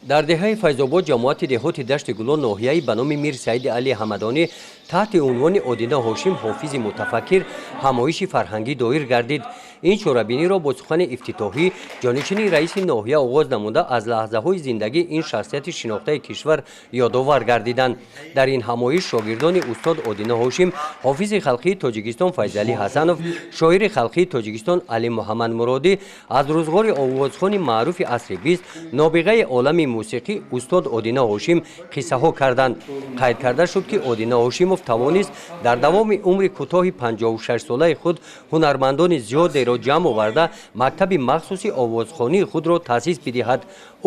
дар деҳаи Файзобод ҷамоати деҳоти дашти Гулон ноҳияи ба номи Мир Саид Алии Ҳамадонӣ таҳти унвони Одина Ҳошим ҳофизи мутафаккир ҳамоиши фарҳангӣ доир гардид. ин чорабиниро бо сухани ифтитоҳӣ ҷонишини раиси ноҳия оғоз намуда аз лаҳзаҳои зиндагии ин шахсияти шинохтаи кишвар ёдовар гардиданд. дар ин ҳамоиш шогирдони устод Одина Ҳошим, ҳофизи халқии Тоҷикистон Файзалӣ Ҳасанов, шоири халқии Тоҷикистон Али Муҳаммадмуродӣ, аз рӯзгори овозхони маъруфи асри 20 нобиғаи олами мусиқӣ устод Одина Ҳошим қиссаҳо карданд. қайд карда шуд, ки Одина Ҳошимов тавонист дар давоми умри кӯтоҳи 56-солаи худ ҳунармандони зиёдеро ҷамъ оварда мактаби махсуси овозхонии худро таъсис бидиҳад.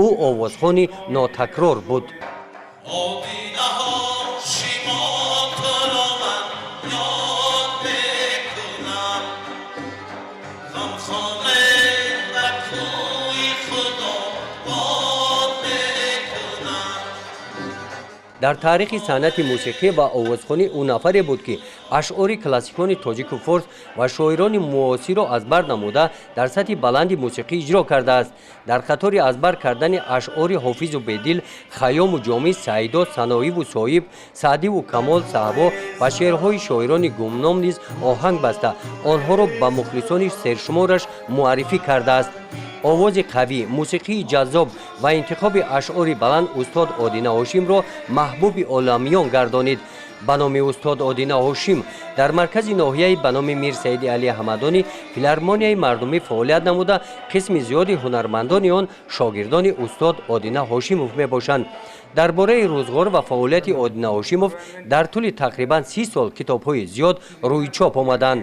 ӯ овозхони нотакрор буд. дар таърихи санъати мусиқӣ ва овозхонӣ ӯ нафаре буд, ки ашъори классикони тоҷику форс ва шоирони муосирро аз бар намуда дар сатҳи баланди мусиқӣ иҷро кардааст. дар қатори аз бар кардани ашъори ҳофизу бедил, хайёму ҷомӣ, саидо, саноиву соиб, саъдиву камол, саҳво ва шеърҳои шоирони гумном низ оҳанг баста онҳоро ба мухлисони сершумораш муаррифӣ кардааст. овози қавӣ, мусиқии ҷаззоб ва интихоби ашъори баланд устод Одина Ҳошимро маҳбуби оламиён гардонид. ба номи устод Одина Ҳошим дар маркази ноҳияи ба номи Мир Саид Алии Ҳамадонӣ филармонияи мардумӣ фаъолият намуда, қисми зиёди ҳунармандони он шогирдони устод Одина Ҳошимов мебошанд. дар бораи рӯзгор ва фаъолияти Одина Ҳошимов дар тӯли тақрибан 30 сол китобҳои зиёд рӯи чоп омаданд.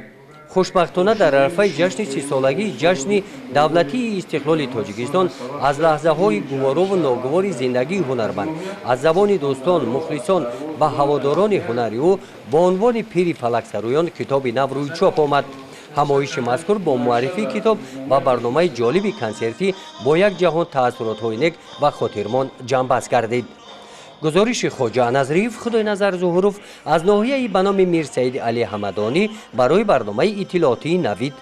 хушбахтона дар арфаи ҷашни 30-солагии ҷашни давлатии истиқлоли Тоҷикистон аз лаҳзаҳои гуворову ногувори зиндагии ҳунарманд аз забони дӯстон, мухлисон ва ҳаводорони ҳунари ӯ бо унвони Пири фалаксарӯён китоби нав рӯи чоп омад. ҳамоиши мазкур бо муаррифии китоб ва барномаи ҷолиби консертӣ бо якҷаҳон таассуротҳои нек ва хотирмон ҷамъбаст гардид. гузориши Хоҷа Назриев, Худойназар Зуҳуров аз ноҳияи ба номи Мир Саид Алии Ҳамадонӣ барои барномаи иттилоотии Навид.